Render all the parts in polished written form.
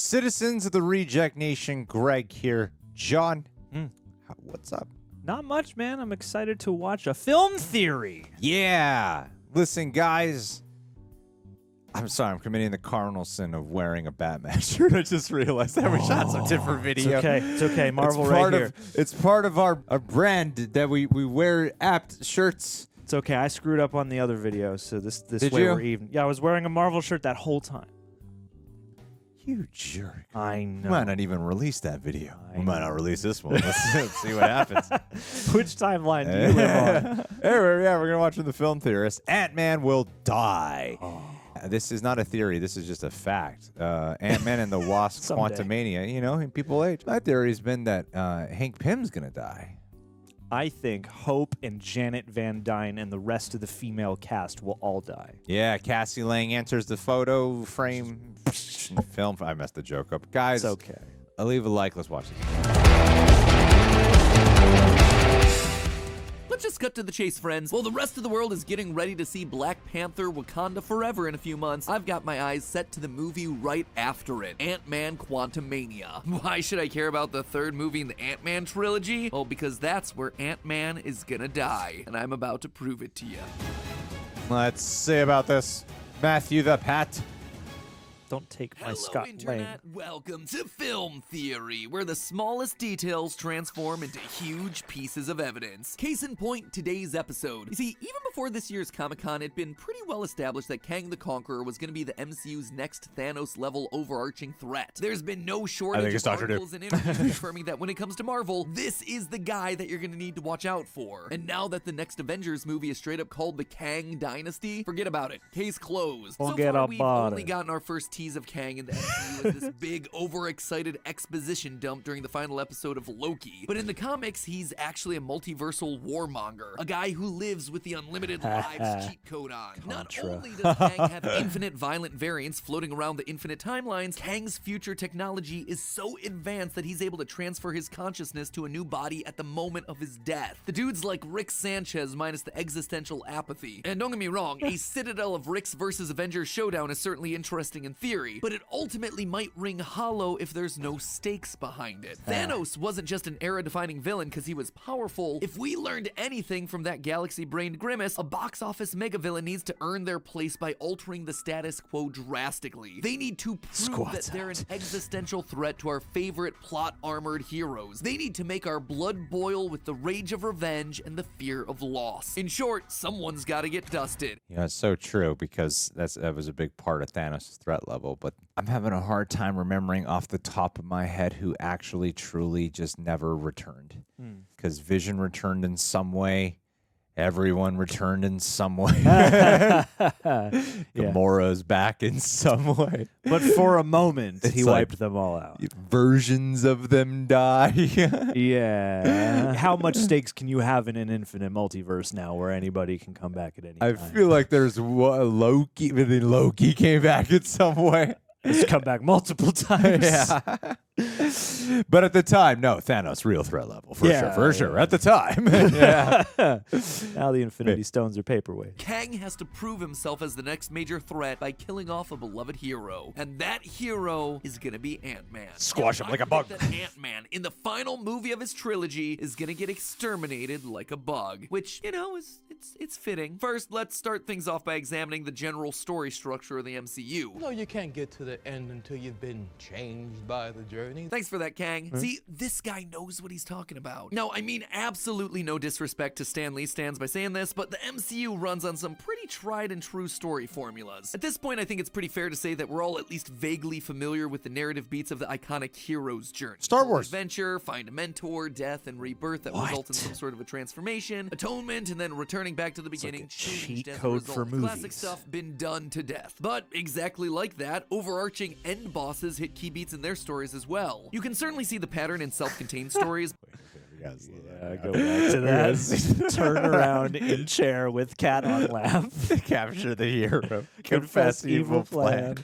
Citizens of the Reject Nation, Greg here. John, what's up? Not much, man. I'm excited to watch a film theory. Yeah. Listen, guys. I'm sorry, I'm committing the cardinal sin of wearing a Batman shirt. I just realized that we shot some different video. It's okay. Marvel right here. It's part of our brand that we wear apt shirts. It's okay. I screwed up on the other video, so this Did way you? we're even. Yeah, I was wearing a Marvel shirt that whole time. You jerk. I know. We might not even release that video. I We might know. not release this one. Let's see what happens. Which timeline do you live on? Anyway, yeah, we're going to watch The Film Theorists. Antman will die. Oh. This is not a theory. This is just a fact. Antman and the Wasp Someday. Quantumania, you know, people age. My theory has been that Hank Pym's going to die. I think Hope and Janet Van Dyne and the rest of the female cast will all die. Yeah, Cassie Lang enters the photo frame. Film. I messed the joke up. Guys, It's okay. I'll leave a like. Let's watch this. Let's just cut to the chase, friends. While the rest of the world is getting ready to see Black Panther Wakanda Forever in a few months, I've got my eyes set to the movie right after it, Ant-Man Quantumania. Why should I care about the third movie in the Ant-Man trilogy? Oh, because that's where Ant-Man is gonna die, and I'm about to prove it to you. Let's see about this. Matthew the Pat. Don't take my Hello, Scott Internet. Lang. Welcome to Film Theory, where the smallest details transform into huge pieces of evidence. Case in point, today's episode. You see, even before this year's Comic-Con, it'd been pretty well established that Kang the Conqueror was going to be the MCU's next Thanos-level overarching threat. There's been no shortage it's of Dr. articles and interviews confirming that when it comes to Marvel, this is the guy that you're going to need to watch out for. And now that the next Avengers movie is straight up called the Kang Dynasty, forget about it. Case closed. So Forget far, we've about only it. gotten our first tease of Kang in the MCU as this big, overexcited exposition dump during the final episode of Loki. But in the comics, he's actually a multiversal warmonger, a guy who lives with the unlimited lives cheat code on. Not Contra. only does Kang have infinite violent variants floating around the infinite timelines, Kang's future technology is so advanced that he's able to transfer his consciousness to a new body at the moment of his death. The dude's like Rick Sanchez minus the existential apathy. And don't get me wrong, a citadel of Ricks versus Avengers showdown is certainly interesting in theory, but it ultimately might ring hollow if there's no stakes behind it. Thanos wasn't just an era-defining villain because he was powerful. If we learned anything from that galaxy-brained grimace, a box office megavillain needs to earn their place by altering the status quo drastically. They need to prove Squats that they're out. an existential threat to our favorite plot-armored heroes. They need to make our blood boil with the rage of revenge and the fear of loss. In short, someone's gotta get dusted. Yeah, it's so true because that was a big part of Thanos' threat level. But I'm having a hard time remembering off the top of my head who actually truly just never returned. Because Vision returned in some way. Everyone returned in some way. Gamora's back in some way. But for a moment, he It's like- wiped them all out. Versions of them die. Yeah. How much stakes can you have in an infinite multiverse now where anybody can come back at any I time? feel like there's Loki, but then Loki came back in some way. It's come back multiple times. Yeah. But at the time, no, Thanos, real threat level. For Yeah, sure. At the time. Yeah. Now the Infinity Stones are paperweight. Kang has to prove himself as the next major threat by killing off a beloved hero. And that hero is gonna be Ant-Man. Squash him like a bug. That Ant-Man, in the final movie of his trilogy, is gonna get exterminated like a bug. Which, you know, it's fitting. First, let's start things off by examining the general story structure of the MCU. No, you can't get to the end until you've been changed by the journey. Thanks for that, Kang. See, this guy knows what he's talking about. Now, I mean absolutely no disrespect to Stan Lee stands by saying this, but the MCU runs on some pretty tried and true story formulas. At this point, I think it's pretty fair to say that we're all at least vaguely familiar with the narrative beats of the iconic hero's journey. Star Wars. Adventure, find a mentor, death, and rebirth that result in some sort of a transformation, atonement, and then returning back to the beginning. like a changed cheat as a code for result. Classic movies. stuff been done to death. But exactly like that, overarching end bosses hit key beats in their stories as well. You can certainly see the pattern in self-contained stories. Yeah, go back to that. Turn around in chair with cat on lap. Capture the hero. Confess evil plan.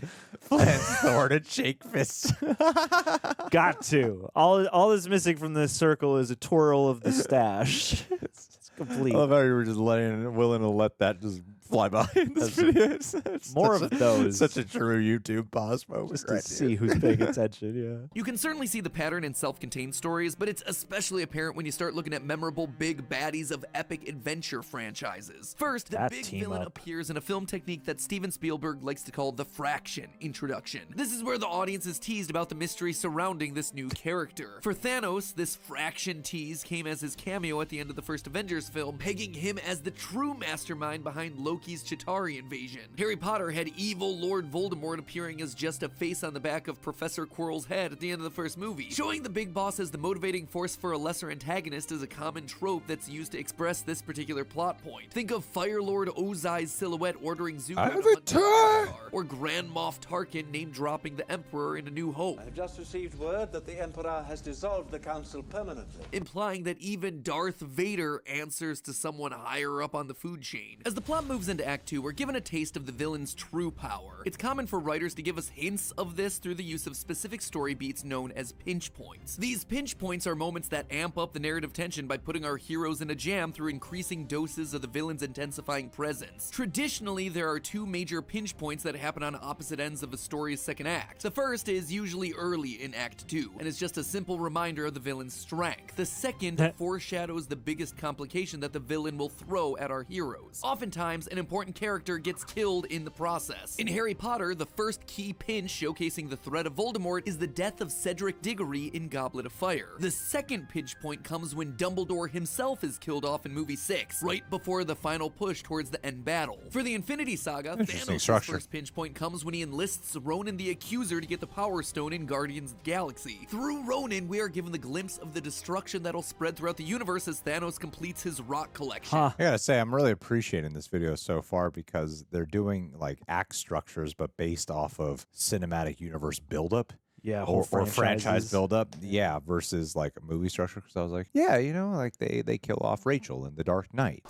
Plans Thor to shake fists. Got to. All that's missing from this circle is a twirl of the stash. It's complete. I love how you were just willing to let that just fly by in this video. It's more such of those. Such a true YouTube pause moment. Just to right see here. who's paying attention, yeah. You can certainly see the pattern in self-contained stories, but it's especially apparent when you start looking at memorable big baddies of epic adventure franchises. First, the That big team villain up. appears in a film technique that Steven Spielberg likes to call the fraction introduction. This is where the audience is teased about the mystery surrounding this new character. For Thanos, this fraction tease came as his cameo at the end of the first Avengers film, pegging him as the true mastermind behind Loki's Chitauri invasion. Harry Potter had evil Lord Voldemort appearing as just a face on the back of Professor Quirrell's head at the end of the first movie. Showing the big boss as the motivating force for a lesser antagonist is a common trope that's used to express this particular plot point. Think of Fire Lord Ozai's silhouette ordering Zuko to hunt Avatar, or Grand Moff Tarkin name-dropping the Emperor in A New Hope. I have just received word that the Emperor has dissolved the Council permanently. Implying that even Darth Vader answers to someone higher up on the food chain. As the plot moves into Act 2, we're given a taste of the villain's true power. It's common for writers to give us hints of this through the use of specific story beats known as pinch points. These pinch points are moments that amp up the narrative tension by putting our heroes in a jam through increasing doses of the villain's intensifying presence. Traditionally, there are two major pinch points that happen on opposite ends of a story's second act. The first is usually early in Act 2, and is just a simple reminder of the villain's strength. The second foreshadows the biggest complication that the villain will throw at our heroes. Oftentimes, an important character gets killed in the process. In Harry Potter, the first key pinch showcasing the threat of Voldemort is the death of Cedric Diggory in Goblet of Fire. The second pinch point comes when Dumbledore himself is killed off in movie 6, right before the final push towards the end battle. For the Infinity Saga, Thanos' first pinch point comes when he enlists Ronan the Accuser to get the Power Stone in Guardians of the Galaxy. Through Ronan, we are given the glimpse of the destruction that'll spread throughout the universe as Thanos completes his rock collection. I gotta say, I'm really appreciating this video so far because they're doing like act structures, but based off of cinematic universe buildup. Yeah, or franchise franchises. buildup, yeah, versus like a movie structure. Because I was like, yeah, you know, like they kill off Rachel in The Dark Knight.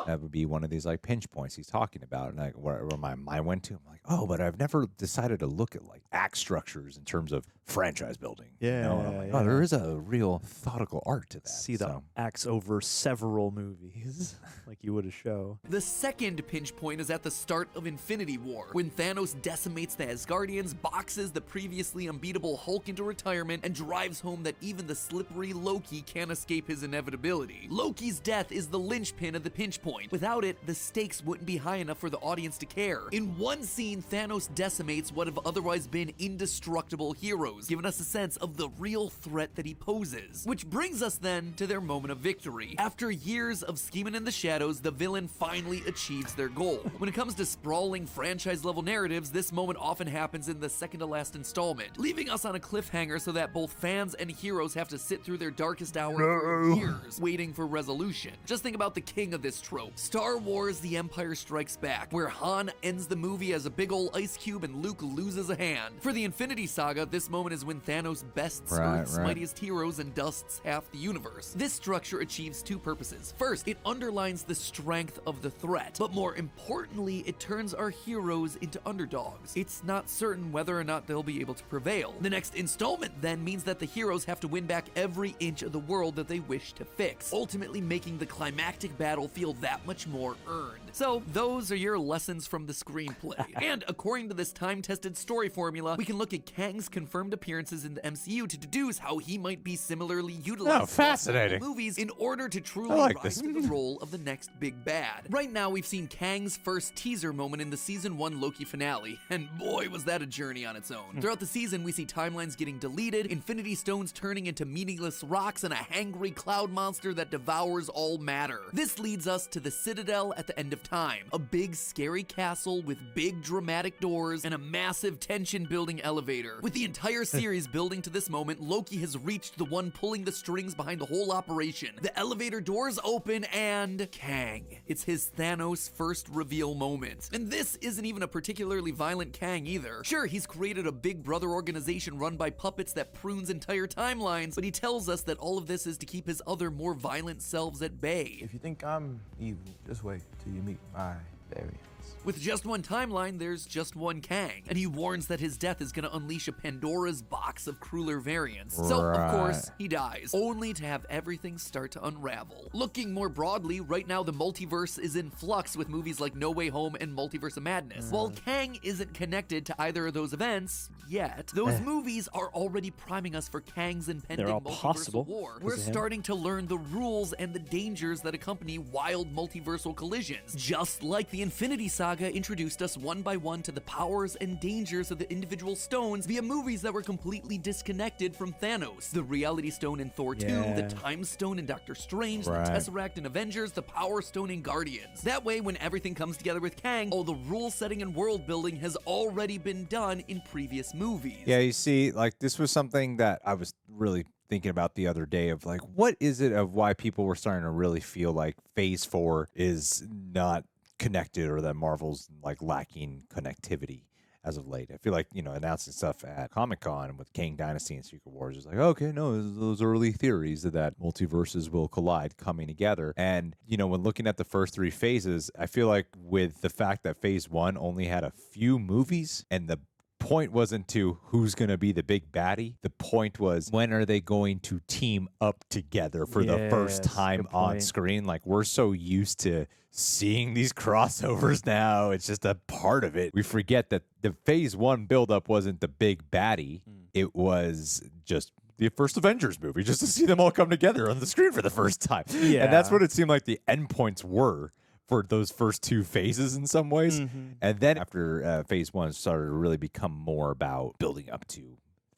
That would be one of these like pinch points he's talking about, and like where my mind went to, I'm like, oh, but I've never decided to look at like act structures in terms of franchise building. Yeah, you know? And I'm like, yeah. oh, there is a real thoughtful art to that. See the so. acts over several movies, like you would a show. The second pinch point is at the start of Infinity War, when Thanos decimates the Asgardians, boxes the previously unbeatable Hulk into retirement, and drives home that even the slippery Loki can't escape his inevitability. Loki's death is the linchpin of the pinch point. Without it, the stakes wouldn't be high enough for the audience to care. In one scene, Thanos decimates what have otherwise been indestructible heroes, giving us a sense of the real threat that he poses. Which brings us then to their moment of victory. After years of scheming in the shadows, the villain finally achieves their goal. When it comes to sprawling franchise-level narratives, this moment often happens in the second-to-last installment, leaving us on a cliffhanger so that both fans and heroes have to sit through their darkest hour for years, waiting for resolution. Just think about the king of this trope, Star Wars The Empire Strikes Back, where Han ends the movie as a big ol' ice cube and Luke loses a hand. For the Infinity Saga, this moment is when Thanos best skirts mightiest heroes and dusts half the universe. This structure achieves two purposes. First, it underlines the strength of the threat, but more importantly, it turns our heroes into underdogs. It's not certain whether or not they'll be able to prevail. The next installment then means that the heroes have to win back every inch of the world that they wish to fix, ultimately making the climactic battle feel that much more earned. So those are your lessons from the screenplay. And according to this time-tested story formula, we can look at Kang's confirmed appearances in the MCU to deduce how he might be similarly utilized fascinating. in movies in order to truly rise to the role of the next big bad. Right now, we've seen Kang's first teaser moment in the Season 1 Loki finale, and boy was that a journey on its own. Throughout the season, we see timelines getting deleted, Infinity Stones turning into meaningless rocks, and a hangry cloud monster that devours all matter. This leads us to the Citadel at the end of time, a big scary castle with big dramatic doors and a massive tension-building elevator. With the entire series building to this moment, Loki has reached the one pulling the strings behind the whole operation. The elevator doors open and Kang. It's his Thanos first reveal moment. And this isn't even a particularly violent Kang either. Sure, he's created a big brother organization run by puppets that prunes entire timelines, but he tells us that all of this is to keep his other more violent selves at bay. If you think I'm evil, just wait till you meet my variant. With just one timeline, there's just one Kang, and he warns that his death is going to unleash a Pandora's box of crueler variants. So, of course, he dies, only to have everything start to unravel. Looking more broadly, right now the multiverse is in flux with movies like No Way Home and Multiverse of Madness. While Kang isn't connected to either of those events yet, those movies are already priming us for Kang's impending They're all multiversal possible. war. We're starting to learn the rules and the dangers that accompany wild multiversal collisions, just like the Infinity Saga introduced us one by one to the powers and dangers of the individual stones via movies that were completely disconnected from Thanos. The Reality Stone in Thor 2, the Time Stone in Doctor Strange, the Tesseract in Avengers, the Power Stone in Guardians. That way, when everything comes together with Kang, all the rule setting and world building has already been done in previous movies. Yeah, you see, like, this was something that I was really thinking about the other day of, like, what is it of why people were starting to really feel like Phase 4 is not connected, or that Marvel's like lacking connectivity as of late. I feel like, announcing stuff at Comic-Con with Kang Dynasty and Secret Wars is like, okay, no, those early theories that multiverses will collide coming together. And, when looking at the first 3 phases, I feel like with the fact that Phase 1 only had a few movies, and the point wasn't to who's going to be the big baddie. The point was, when are they going to team up together for the first time on screen? Like, we're so used to seeing these crossovers now. It's just a part of it. We forget that the Phase 1 buildup wasn't the big baddie. It was just the first Avengers movie, just to see them all come together on the screen for the first time. Yeah. And that's what it seemed like the endpoints were for those first 2 phases in some ways. And then after Phase 1 started to really become more about building up to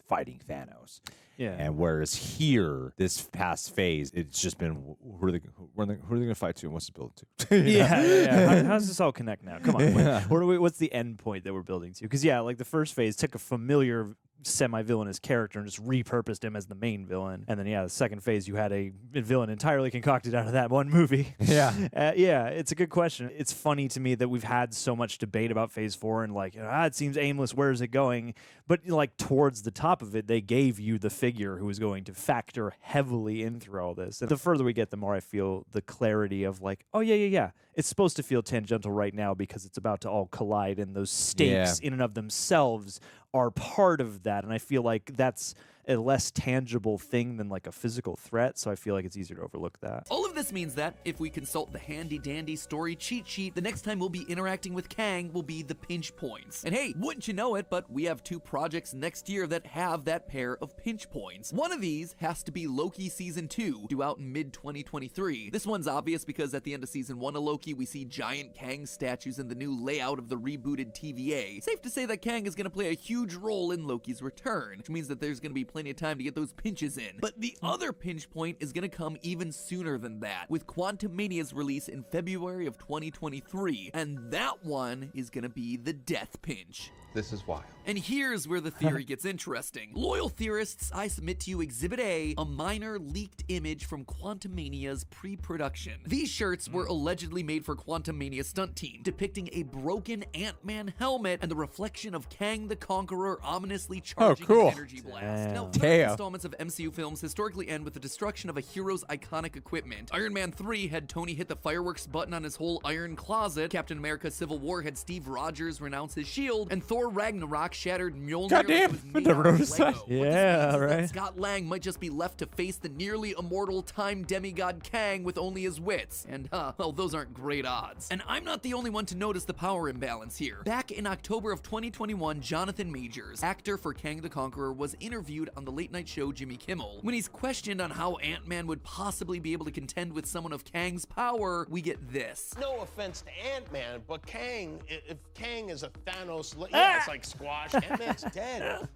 fighting Thanos. Yeah. And whereas here, this past phase, it's just been, who are they going to fight to, and what's it building to? Yeah. How does this all connect now? Come on. What's the end point that we're building to? Because, like the first phase took a familiar semi-villainous character and just repurposed him as the main villain. And then, the second phase, you had a villain entirely concocted out of that one movie. Yeah. It's a good question. It's funny to me that we've had so much debate about Phase 4 and like, it seems aimless. Where is it going? But like towards the top of it, they gave you the figure who is going to factor heavily in through all this. And the further we get, the more I feel the clarity of like, oh, yeah. It's supposed to feel tangential right now because it's about to all collide, and those stakes in and of themselves are part of that. And I feel like that's a less tangible thing than like a physical threat, so I feel like it's easier to overlook that. All of this means that if we consult the handy-dandy story cheat sheet, the next time we'll be interacting with Kang will be the pinch points. And hey, wouldn't you know it, but we have 2 projects next year that have that pair of pinch points. One of these has to be Loki Season 2, due out in mid-2023. This one's obvious because at the end of Season 1 of Loki, we see giant Kang statues in the new layout of the rebooted TVA. Safe to say that Kang is going to play a huge role in Loki's return, which means that there's going to be plenty of time to get those pinches in. But the other pinch point is going to come even sooner than that, with Quantumania's release in February of 2023, and that one is going to be the death pinch. This is wild. And here's where the theory gets interesting. Loyal theorists, I submit to you Exhibit A minor leaked image from Quantumania's pre-production. These shirts were allegedly made for Quantumania stunt team, depicting a broken Antman helmet and the reflection of Kang the Conqueror ominously charging an energy blast. Now, installments of MCU films historically end with the destruction of a hero's iconic equipment. Iron Man 3 had Tony hit the fireworks button on his whole iron closet, Captain America Civil War had Steve Rogers renounce his shield, and Thor Ragnarok shattered Mjolnir. Goddamn, I never noticed that. Yeah, right. Scott Lang might just be left to face the nearly immortal time demigod Kang with only his wits. And well, those aren't great odds. And I'm not the only one to notice the power imbalance here. Back in October of 2021, Jonathan Majors, actor for Kang the Conqueror, was interviewed on the late night show Jimmy Kimmel. When he's questioned on how Ant-Man would possibly be able to contend with someone of Kang's power, we get this. No offense to Ant-Man, but Kang, if Kang is a Thanos, it's like squash. Ant-Man's dead.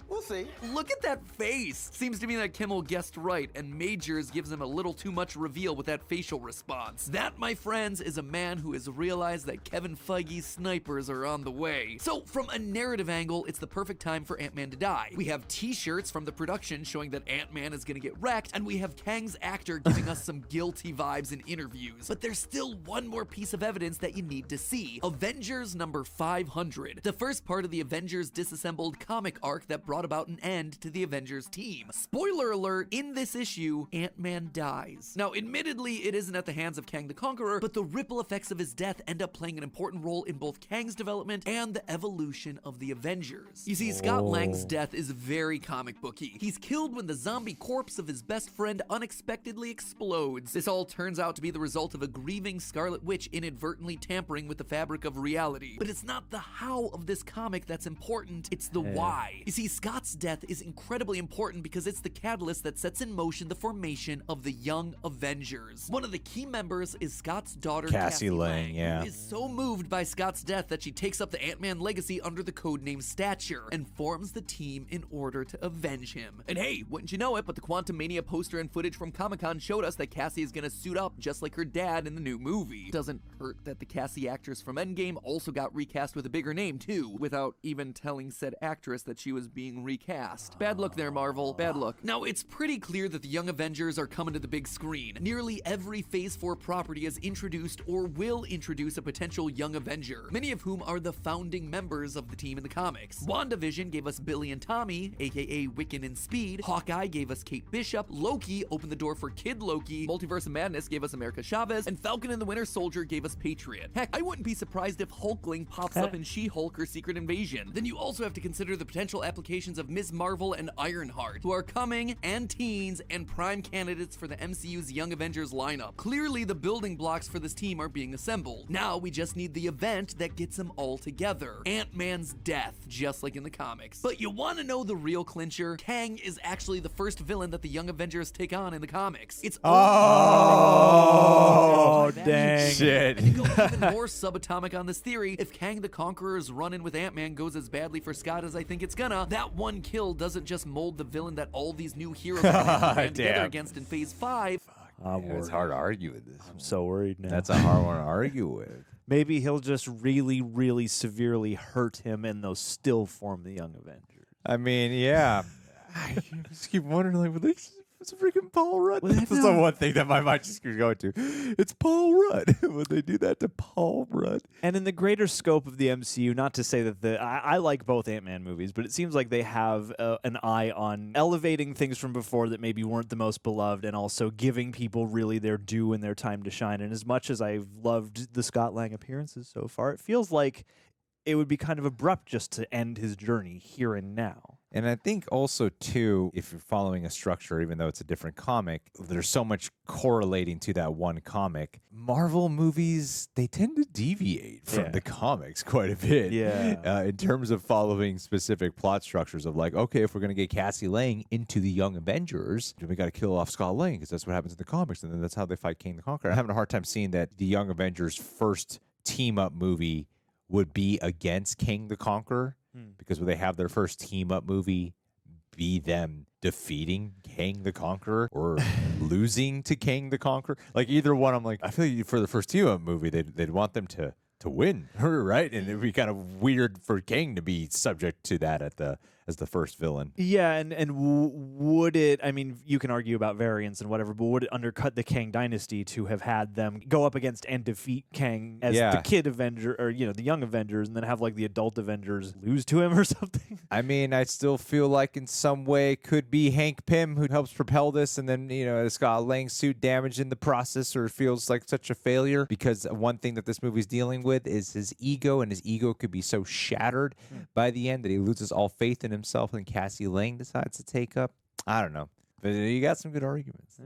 We'll see. Look at that face. Seems to me that Kimmel guessed right, and Majors gives him a little too much reveal with that facial response. That, my friends, is a man who has realized that Kevin Feige's snipers are on the way. So, from a narrative angle, it's the perfect time for Ant-Man to die. We have t-shirts from the production showing that Ant-Man is gonna get wrecked, and we have Kang's actor giving us some guilty vibes in interviews. But there's still one more piece of evidence that you need to see. Avengers number 500. The first part of the Avengers Disassembled comic arc that brought brought about an end to the Avengers team. Spoiler alert, in this issue, Ant-Man dies. Now, admittedly, it isn't at the hands of Kang the Conqueror, but the ripple effects of his death end up playing an important role in both Kang's development and the evolution of the Avengers. You see, Scott Lang's death is very comic booky. He's killed when the zombie corpse of his best friend unexpectedly explodes. This all turns out to be the result of a grieving Scarlet Witch inadvertently tampering with the fabric of reality. But it's not the how of this comic that's important, it's the why. You see, Scott's death is incredibly important because it's the catalyst that sets in motion the formation of the Young Avengers. One of the key members is Scott's daughter, Cassie Lang, who is so moved by Scott's death that she takes up the Ant-Man legacy under the codename Stature and forms the team in order to avenge him. And hey, wouldn't you know it, but the Quantumania poster and footage from Comic-Con showed us that Cassie is gonna suit up just like her dad in the new movie. Doesn't hurt that the Cassie actress from Endgame also got recast with a bigger name too, without even telling said actress that she was being recast. Bad look there, Marvel. Bad look. Now, it's pretty clear that the Young Avengers are coming to the big screen. Nearly every Phase 4 property has introduced or will introduce a potential Young Avenger, many of whom are the founding members of the team in the comics. WandaVision gave us Billy and Tommy, aka Wiccan and Speed. Hawkeye gave us Kate Bishop. Loki opened the door for Kid Loki. Multiverse of Madness gave us America Chavez. And Falcon and the Winter Soldier gave us Patriot. Heck, I wouldn't be surprised if Hulkling pops up in She-Hulk or Secret Invasion. Then you also have to consider the potential applications of Ms. Marvel and Ironheart, who are coming, and teens, and prime candidates for the MCU's Young Avengers lineup. Clearly, the building blocks for this team are being assembled. Now, we just need the event that gets them all together. Ant-Man's death, just like in the comics. But you want to know the real clincher? Kang is actually the first villain that the Young Avengers take on in the comics. It's Oh, dang. Shit. And to go even more subatomic on this theory, if Kang the Conqueror's run-in with Ant-Man goes as badly for Scott as I think it's gonna, that one kill doesn't just mold the villain that all these new heroes are gonna have to band together against in Phase 5. It's hard to argue with this. I'm so worried now. That's a hard one to argue with. Maybe he'll just really, really severely hurt him and they'll still form the Young Avengers. I mean, yeah. I just keep wondering, like, it's a freaking Paul Rudd. Well, That's the one thing that my mind just keeps going to. It's Paul Rudd. Would they do that to Paul Rudd? And in the greater scope of the MCU, not to say that I like both Ant-Man movies, but it seems like they have an eye on elevating things from before that maybe weren't the most beloved and also giving people really their due and their time to shine. And as much as I've loved the Scott Lang appearances so far, it feels like it would be kind of abrupt just to end his journey here and now. And I think also, too, if you're following a structure, even though it's a different comic, there's so much correlating to that one comic. Marvel movies, they tend to deviate from the comics quite a bit. Yeah. In terms of following specific plot structures of like, okay, if we're going to get Cassie Lang into the Young Avengers, we got to kill off Scott Lang because that's what happens in the comics. And then that's how they fight Kang the Conqueror. I'm having a hard time seeing that the Young Avengers' first team-up movie would be against Kang the Conqueror, because when they have their first team-up movie be them defeating Kang the Conqueror or losing to Kang the Conqueror. Like, either one, I'm like, I feel like for the first team-up movie, they'd want them to win, right? And it'd be kind of weird for Kang to be subject to that as the first villain. Yeah, and would it, I mean, you can argue about variants and whatever, but would it undercut the Kang Dynasty to have had them go up against and defeat Kang as the kid Avenger, or, the Young Avengers, and then have, like, the adult Avengers lose to him or something? I mean, I still feel like in some way it could be Hank Pym who helps propel this, and then, the Scott Lang suit damaged in the process, or feels like such a failure, because one thing that this movie's dealing with is his ego, and his ego could be so shattered by the end that he loses all faith in himself, and Cassie Lang decides to take up. I don't know. But you got some good arguments.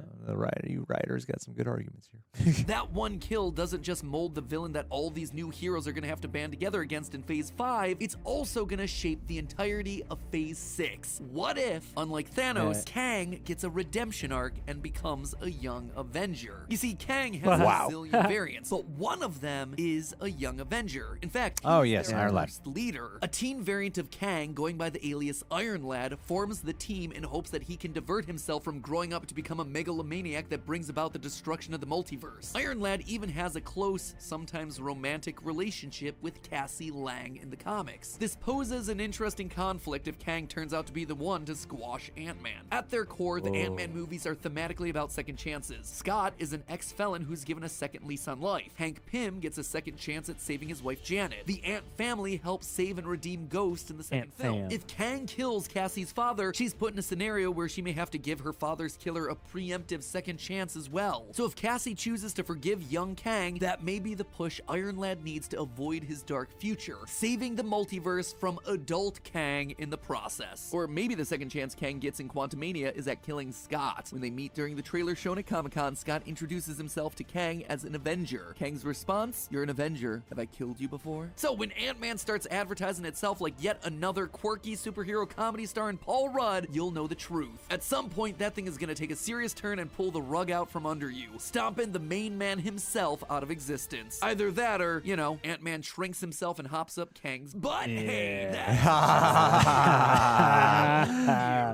You writers got some good arguments here. That one kill doesn't just mold the villain that all these new heroes are going to have to band together against in Phase 5, it's also going to shape the entirety of Phase 6. What if, unlike Thanos, Kang gets a redemption arc and becomes a Young Avenger? You see, Kang has a zillion variants, but one of them is a Young Avenger. In fact, he's their Iron Lad. first leader. A teen variant of Kang, going by the alias Iron Lad, forms the team in hopes that he can divert himself himself from growing up to become a megalomaniac that brings about the destruction of the multiverse. Iron Lad even has a close, sometimes romantic relationship with Cassie Lang in the comics. This poses an interesting conflict if Kang turns out to be the one to squash Ant-Man. At their core, the Ant-Man movies are thematically about second chances. Scott is an ex-felon who's given a second lease on life. Hank Pym gets a second chance at saving his wife Janet. The Ant family helps save and redeem Ghost in the second film. If Kang kills Cassie's father, she's put in a scenario where she may have to give her father's killer a preemptive second chance as well. So if Cassie chooses to forgive young Kang, that may be the push Iron Lad needs to avoid his dark future, saving the multiverse from adult Kang in the process. Or maybe the second chance Kang gets in Quantumania is at killing Scott. When they meet during the trailer shown at Comic-Con, Scott introduces himself to Kang as an Avenger. Kang's response, "You're an Avenger. Have I killed you before?" So when Ant-Man starts advertising itself like yet another quirky superhero comedy starring Paul Rudd, you'll know the truth. At some point, that thing is gonna take a serious turn and pull the rug out from under you, stomping the main man himself out of existence. Either that or, you know, Ant-Man shrinks himself and hops up Kang's butt. Hey, that's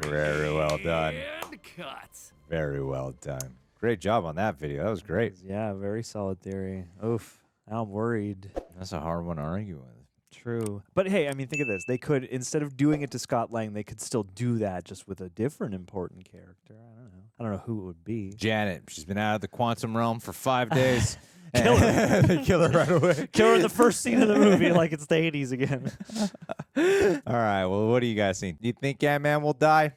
Very well done. and cut. Very well done. Great job on that video. That was great. Yeah, very solid theory. Oof. Now I'm worried. That's a hard one to argue with. True. But hey, I mean, think of this. They could, instead of doing it to Scott Lang, they could still do that just with a different important character. I don't know who it would be. Janet, she's been out of the quantum realm for 5 days. Kill her. They kill her right away. Kill her in the first scene of the movie like it's the 80s again. All right. Well, what do you guys think? Do you think Ant-Man will die?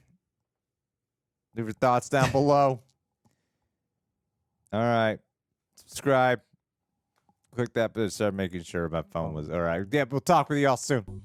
Leave your thoughts down below. All right. Subscribe. Click that button. Start making sure my phone was all right. Yeah, we'll talk with y'all soon.